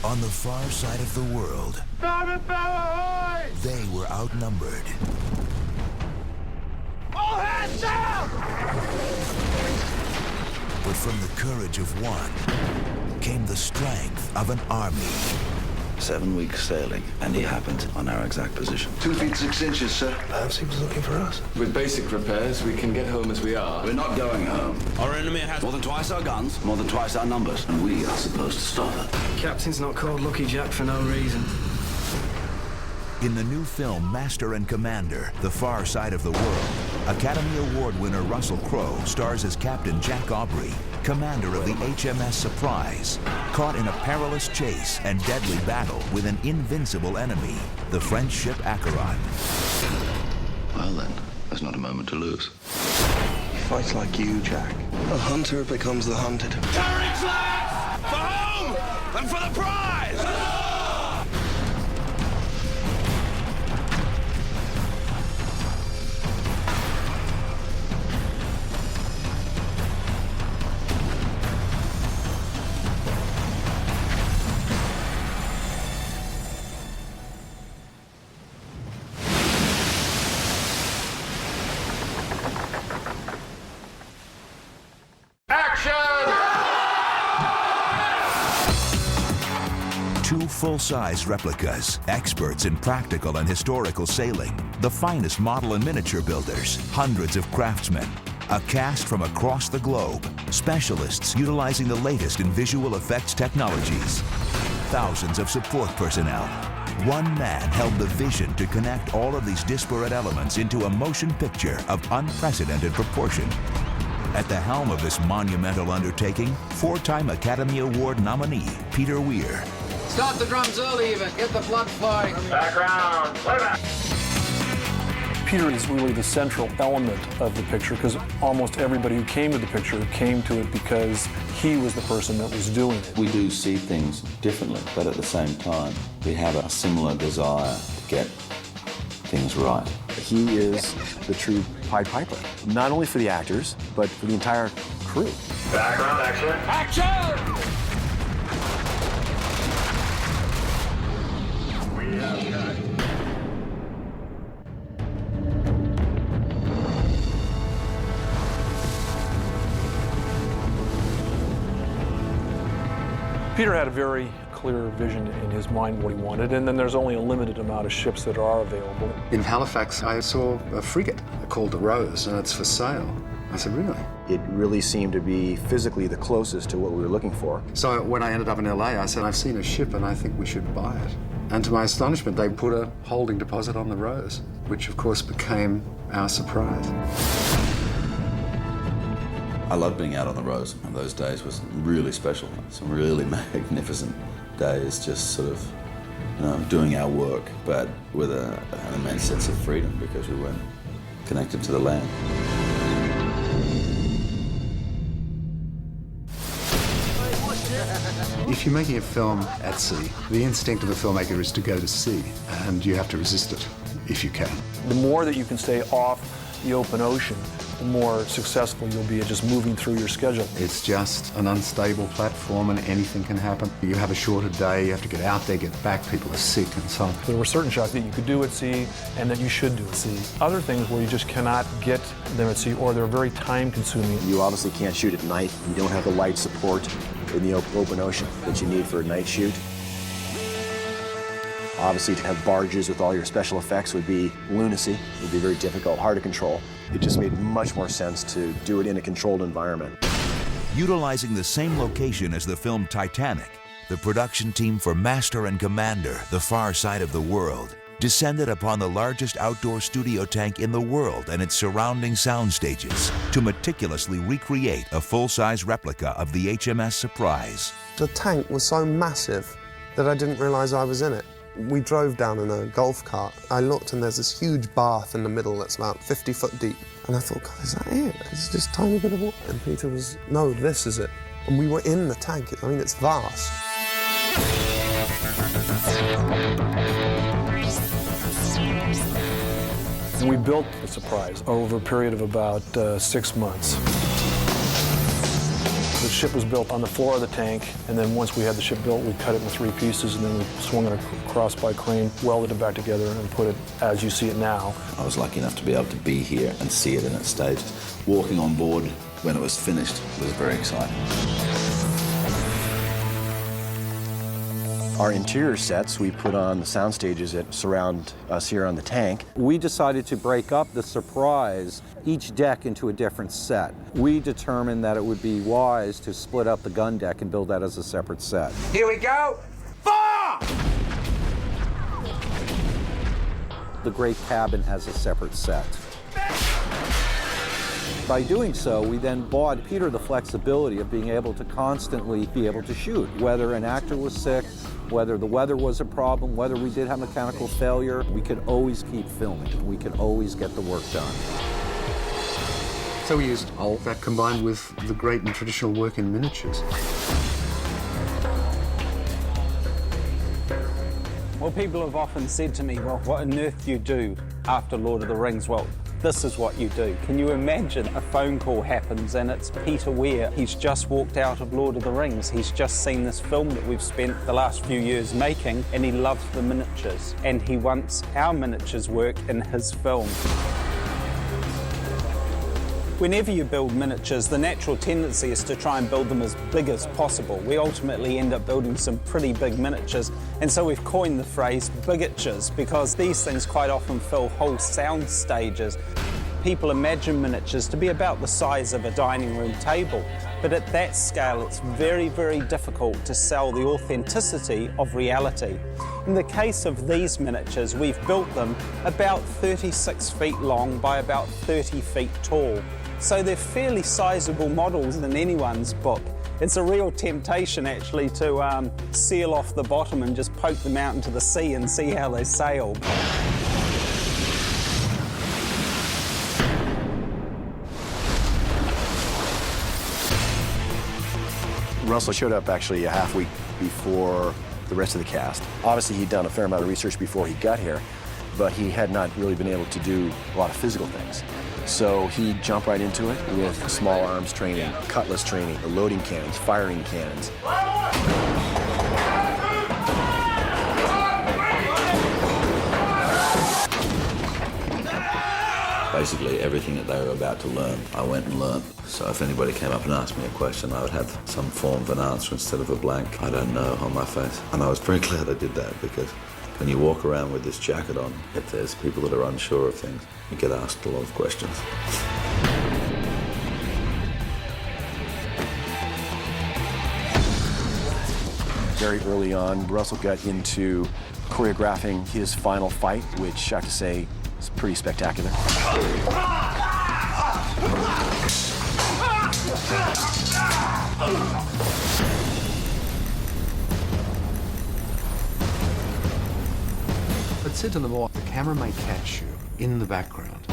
On the far side of the world, they were outnumbered. All hands down! But from the courage of one came the strength of an army. 7 weeks sailing, and he happened on our exact position. 2 feet 6 inches, sir. Perhaps he was looking for us. With basic repairs, we can get home as we are. We're not going home. Our enemy has More than twice our guns, more than twice our numbers, and we are supposed to stop it. Captain's not called Lucky Jack for no reason. In the new film Master and Commander, The Far Side of the World, Academy Award winner Russell Crowe stars as Captain Jack Aubrey, commander of the HMS Surprise, caught in a perilous chase and deadly battle with an invincible enemy, the French ship Acheron. Well then, there's not a moment to lose. Fight like you, Jack. A hunter becomes the hunted. Carrying flags! For home! And for the prize! Two full-size replicas, experts in practical and historical sailing, the finest model and miniature builders, hundreds of craftsmen, a cast from across the globe, specialists utilizing the latest in visual effects technologies, thousands of support personnel. One man held the vision to connect all of these disparate elements into a motion picture of unprecedented proportion. At the helm of this monumental undertaking, four-time Academy Award nominee Peter Weir. Stop the drums early even. Get the blood flowing. Background. Playback. Peter is really the central element of the picture because almost everybody who came to the picture came to it because he was the person that was doing it. We do see things differently, but at the same time, we have a similar desire to get things right. He is the true Pied Piper, not only for the actors, but for the entire crew. Background, action. Action! We have got it. Peter had a very clear vision in his mind what he wanted, and then there's only a limited amount of ships that are available. In Halifax, I saw a frigate called the Rose, and it's for sale. I said, really? It really seemed to be physically the closest to what we were looking for. So when I ended up in LA, I said, I've seen a ship and I think we should buy it. And to my astonishment, they put a holding deposit on the Rose, which of course became our surprise. I loved being out on the Rose, and those days was really special. Some really magnificent days, just sort of, you know, doing our work, but with an immense sense of freedom because we weren't connected to the land. If you're making a film at sea, the instinct of the filmmaker is to go to sea, and you have to resist it if you can. The more that you can stay off the open ocean, the more successful you'll be at just moving through your schedule. It's just an unstable platform and anything can happen. You have a shorter day, you have to get out there, get back, people are sick and so on. There were certain shots that you could do at sea and that you should do at sea. Other things where you just cannot get them at sea or they're very time consuming. You obviously can't shoot at night. You don't have the light support in the open ocean that you need for a night shoot. Obviously, to have barges with all your special effects would be lunacy. It would be very difficult, hard to control. It just made much more sense to do it in a controlled environment. Utilizing the same location as the film Titanic, the production team for Master and Commander, The Far Side of the World, descended upon the largest outdoor studio tank in the world and its surrounding sound stages to meticulously recreate a full-size replica of the HMS Surprise. The tank was so massive that I didn't realize I was in it. We drove down in a golf cart. I looked and there's this huge bath in the middle that's about 50 foot deep. And I thought, God, is that it? It's just a tiny bit of water. And Peter was, no, this is it. And we were in the tank. I mean, it's vast. And we built the Surprise over a period of about 6 months. The ship was built on the floor of the tank, and then once we had the ship built, we cut it into 3 pieces, and then we swung it across by crane, welded it back together, and put it as you see it now. I was lucky enough to be able to be here and see it in its stages. Walking on board when it was finished was very exciting. Our interior sets, we put on the sound stages that surround us here on the tank. We decided to break up the surprise, each deck, into a different set. We determined that it would be wise to split up the gun deck and build that as a separate set. Here we go. Fire! The great cabin as a separate set. By doing so, we then bought Peter the flexibility of being able to constantly be able to shoot, whether an actor was sick, whether the weather was a problem, whether we did have mechanical failure, we could always keep filming. We could always get the work done. So we used all that combined with the great and traditional work in miniatures. Well, people have often said to me, well, what on earth do you do after Lord of the Rings? Well, this is what you do. Can you imagine a phone call happens and it's Peter Weir. He's just walked out of Lord of the Rings. He's just seen this film that we've spent the last few years making, and he loves the miniatures, and he wants our miniatures work in his film. Whenever you build miniatures, the natural tendency is to try and build them as big as possible. We ultimately end up building some pretty big miniatures, and so we've coined the phrase bigatures, because these things quite often fill whole sound stages. People imagine miniatures to be about the size of a dining room table, but at that scale it's very, very difficult to sell the authenticity of reality. In the case of these miniatures, we've built them about 36 feet long by about 30 feet tall. So they're fairly sizable models in anyone's book. It's a real temptation, actually, to seal off the bottom and just poke them out into the sea and see how they sail. Russell showed up actually a half week before the rest of the cast. Obviously, he'd done a fair amount of research before he got here, but he had not really been able to do a lot of physical things. So he jumped right into it with small arms training, cutlass training, loading cannons, firing cannons. Basically everything that they were about to learn, I went and learned. So if anybody came up and asked me a question, I would have some form of an answer instead of a blank "I don't know" on my face. And I was very glad I did that, because when you walk around with this jacket on, if there's people that are unsure of things, you get asked a lot of questions. Very early on, Russell got into choreographing his final fight, which I have to say is pretty spectacular. But said to them all, the camera may catch you in the background,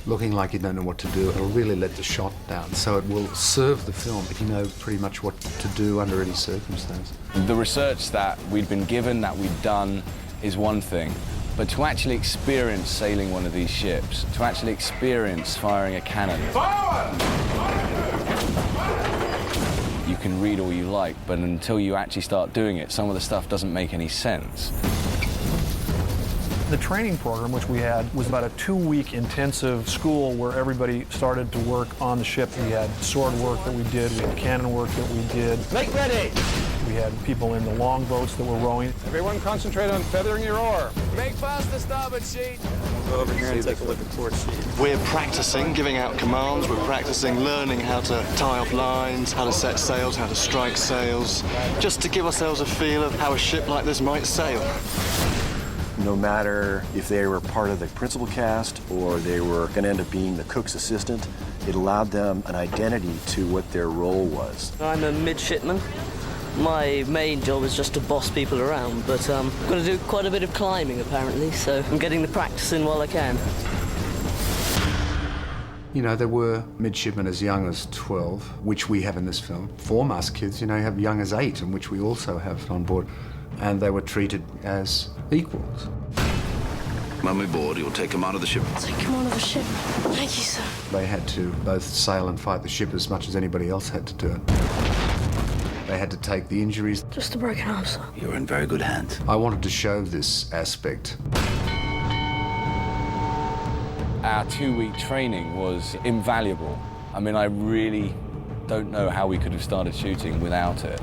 looking like you don't know what to do. It'll really let the shot down, so it will serve the film if you know pretty much what to do under any circumstance. The research that we'd been given, that we'd done, is one thing. But to actually experience sailing one of these ships, to actually experience firing a cannon, you can read all you like, but until you actually start doing it, some of the stuff doesn't make any sense. The training program, which we had, was about a 2-week intensive school where everybody started to work on the ship. We had sword work that we did, we had cannon work that we did. Make ready! We had people in the longboats that were rowing. Everyone concentrate on feathering your oar. Make fast the starboard sheet! Go over here and take a look at port sheet. We're practicing giving out commands, we're practicing learning how to tie off lines, how to set sails, how to strike sails, just to give ourselves a feel of how a ship like this might sail. No matter if they were part of the principal cast or they were going to end up being the cook's assistant, it allowed them an identity to what their role was. I'm a midshipman. My main job is just to boss people around, but I'm going to do quite a bit of climbing apparently, so I'm getting the practice in while I can. You know, there were midshipmen as young as 12, which we have in this film. Foremast kids, you know, you have young as 8, and which we also have on board. And they were treated as equals. When we board, you'll take him out of the ship. Take him out of the ship. Thank you, sir. They had to both sail and fight the ship as much as anybody else had to do it. They had to take the injuries. Just a broken arm, sir. You're in very good hands. I wanted to show this aspect. Our 2-week training was invaluable. I mean, I really don't know how we could have started shooting without it.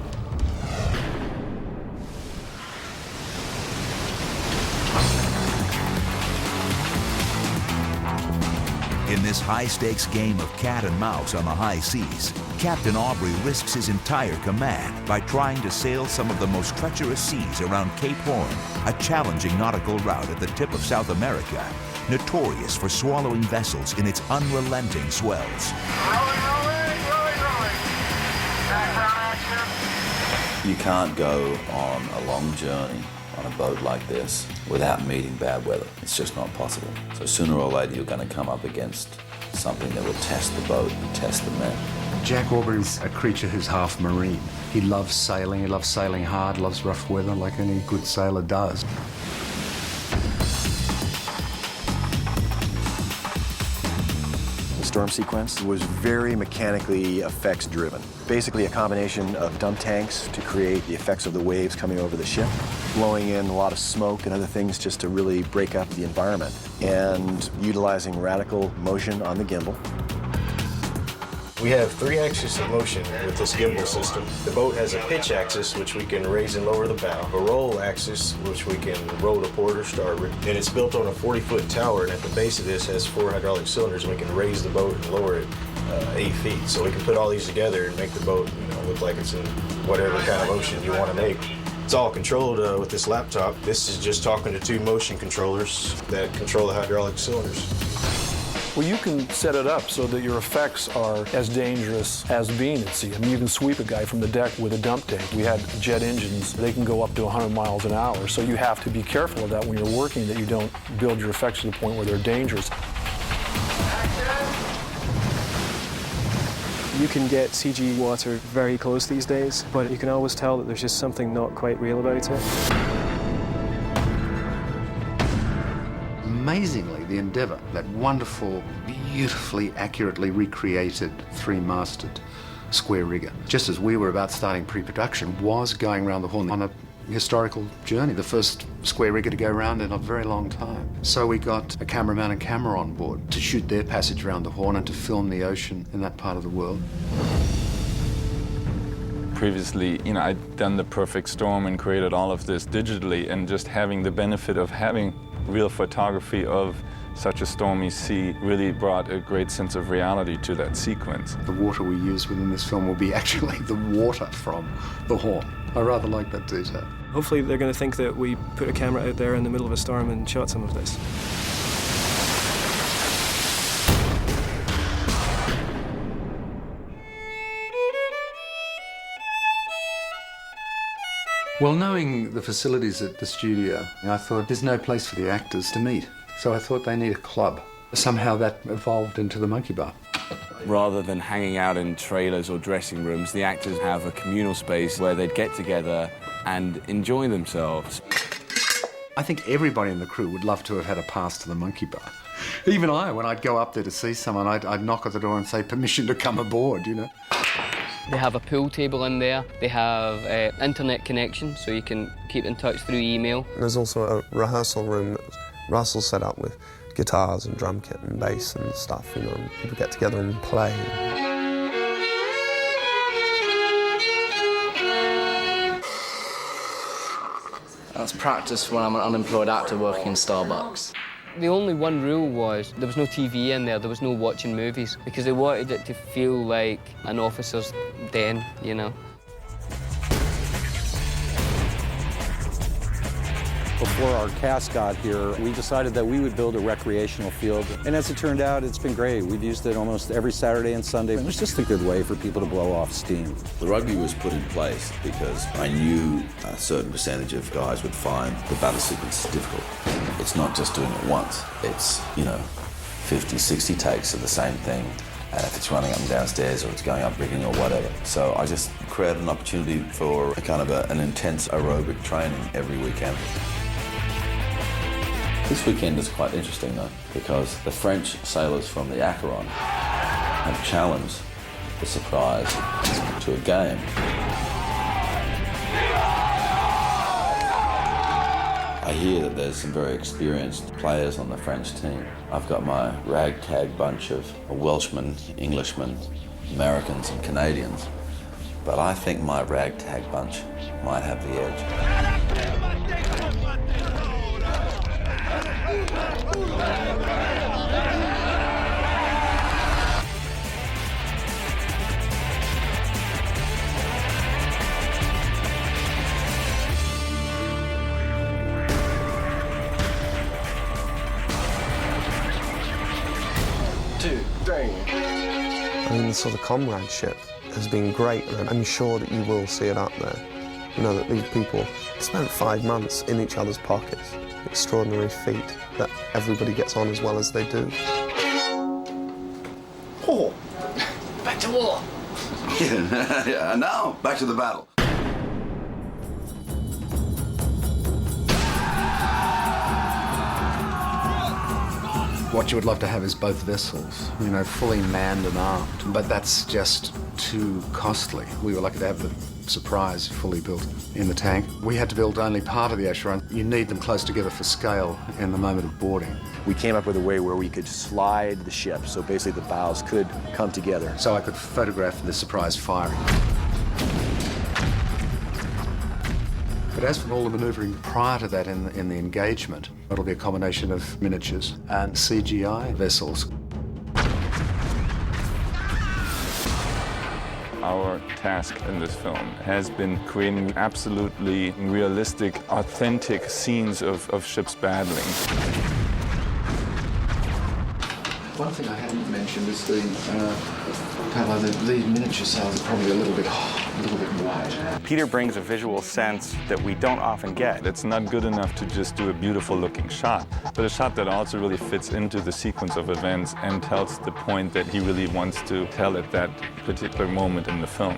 In this high-stakes game of cat and mouse on the high seas, Captain Aubrey risks his entire command by trying to sail some of the most treacherous seas around Cape Horn, a challenging nautical route at the tip of South America, notorious for swallowing vessels in its unrelenting swells. You can't go on a long journey on a boat like this without meeting bad weather. It's just not possible. So sooner or later you're going to come up against something that will test the boat and test the men. Jack Aubrey's a creature who's half marine. He loves sailing hard, loves rough weather like any good sailor does. The storm sequence was very mechanically effects driven. Basically a combination of dump tanks to create the effects of the waves coming over the ship, blowing in a lot of smoke and other things just to really break up the environment, and utilizing radical motion on the gimbal. We have 3 axes of motion with this gimbal system. The boat has a pitch axis, which we can raise and lower the bow, a roll axis, which we can roll to port or starboard, and it's built on a 40-foot tower, and at the base of this has 4 hydraulic cylinders, and we can raise the boat and lower it 8 feet. So we can put all these together and make the boat, look like it's in whatever kind of ocean you want to make. It's all controlled with this laptop. This is just talking to 2 motion controllers that control the hydraulic cylinders. Well, you can set it up so that your effects are as dangerous as being at sea. I mean, you can sweep a guy from the deck with a dump tank. We had jet engines. They can go up to 100 miles an hour, so you have to be careful of that when you're working, that you don't build your effects to the point where they're dangerous. You can get CG water very close these days, but you can always tell that there's just something not quite real about it. Amazingly, the Endeavour, that wonderful, beautifully, accurately recreated 3-masted square rigger, just as we were about starting pre-production, was going around the Horn on a historical journey, the first square rigger to go around in a very long time. So we got a cameraman and camera on board to shoot their passage around the Horn and to film the ocean in that part of the world. Previously, I'd done The Perfect Storm and created all of this digitally, and just having the benefit of having real photography of such a stormy sea really brought a great sense of reality to that sequence. The water we use within this film will be actually the water from the Horn. I rather like that detail. Hopefully they're going to think that we put a camera out there in the middle of a storm and shot some of this. Well, knowing the facilities at the studio, I thought there's no place for the actors to meet. So I thought they need a club. Somehow that evolved into the Monkey Bar. Rather than hanging out in trailers or dressing rooms, the actors have a communal space where they'd get together and enjoy themselves. I think everybody in the crew would love to have had a pass to the Monkey Bar. Even I, when I'd go up there to see someone, I'd knock at the door and say, permission to come aboard, They have a pool table in there. They have internet connection, so you can keep in touch through email. There's also a rehearsal room that Russell set up with guitars and drum kit and bass and stuff, and people get together and play. That's practice when I'm an unemployed actor working in Starbucks. The only one rule was there was no TV in there was no watching movies, because they wanted it to feel like an officer's den, Before our cast got here, we decided that we would build a recreational field. And as it turned out, it's been great. We've used it almost every Saturday and Sunday. It was just a good way for people to blow off steam. The rugby was put in place because I knew a certain percentage of guys would find the battle sequence difficult. It's not just doing it once. It's, 50, 60 takes of the same thing. And if it's running up and downstairs or it's going up rigging or whatever. So I just created an opportunity for a kind of an intense aerobic training every weekend. This weekend is quite interesting though, because the French sailors from the Acheron have challenged the surprise to a game. I hear that there's some very experienced players on the French team. I've got my ragtag bunch of Welshmen, Englishmen, Americans and Canadians, but I think my ragtag bunch might have the edge. I mean, the sort of comradeship has been great, and I'm sure that you will see it up there. You know, that these people spent 5 months in each other's pockets. Extraordinary feat that everybody gets on as well as they do. Oh, back to war. Yeah, and now, back to the battle. What you would love to have is both vessels, you know, fully manned and armed. But that's just too costly. We were lucky to have the Surprise fully built in the tank. We had to build only part of the Acheron. You need them close together for scale in the moment of boarding. We came up with a way where we could slide the ship, so basically the bows could come together. So I could photograph the Surprise firing. But as for all the manoeuvring prior to that in the engagement, it'll be a combination of miniatures and CGI vessels. Our task in this film has been creating absolutely realistic, authentic scenes of ships battling. One thing I hadn't mentioned is Pavel, these miniature sails are probably a little bit wide. Peter brings a visual sense that we don't often get. It's not good enough to just do a beautiful looking shot, but a shot that also really fits into the sequence of events and tells the point that he really wants to tell at that particular moment in the film.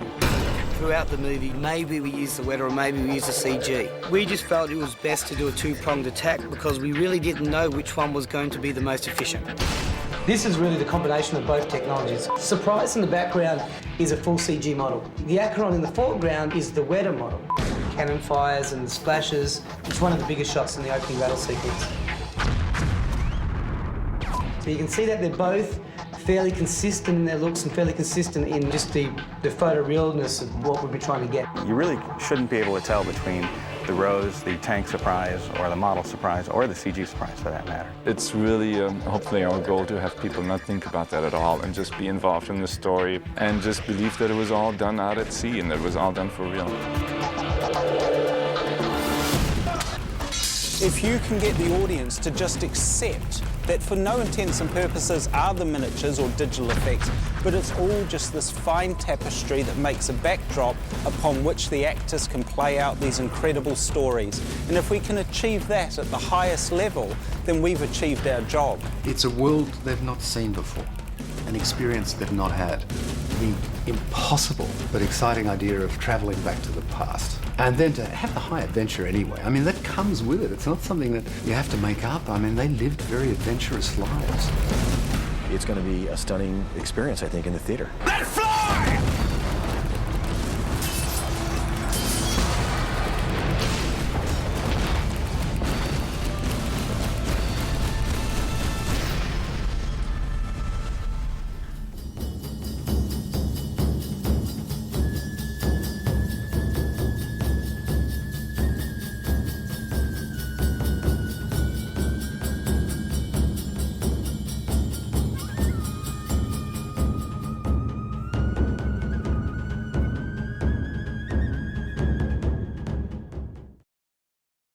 Throughout the movie, maybe we used the weather or maybe we used the CG. We just felt it was best to do a two-pronged attack because we really didn't know which one was going to be the most efficient. This is really the combination of both technologies. Surprise in the background is a full CG model. The Acheron in the foreground is the weather model. Cannon fires and splashes. It's one of the biggest shots in the opening battle sequence. So you can see that they're both fairly consistent in their looks and fairly consistent in just the photorealness of what we'd be trying to get. You really shouldn't be able to tell between the Rose, the tank Surprise, or the model Surprise, or the CG Surprise for that matter. It's really, hopefully, our goal to have people not think about that at all and just be involved in the story and just believe that it was all done out at sea and that it was all done for real. If you can get the audience to just accept that for no intents and purposes are the miniatures or digital effects, but it's all just this fine tapestry that makes a backdrop upon which the actors can play out these incredible stories. And if we can achieve that at the highest level, then we've achieved our job. It's a world they've not seen before, an experience they've not had. The impossible but exciting idea of travelling back to the past. And then to have the high adventure anyway. I mean, that comes with it. It's not something that you have to make up. I mean, they lived very adventurous lives. It's going to be a stunning experience, I think, in the theater. That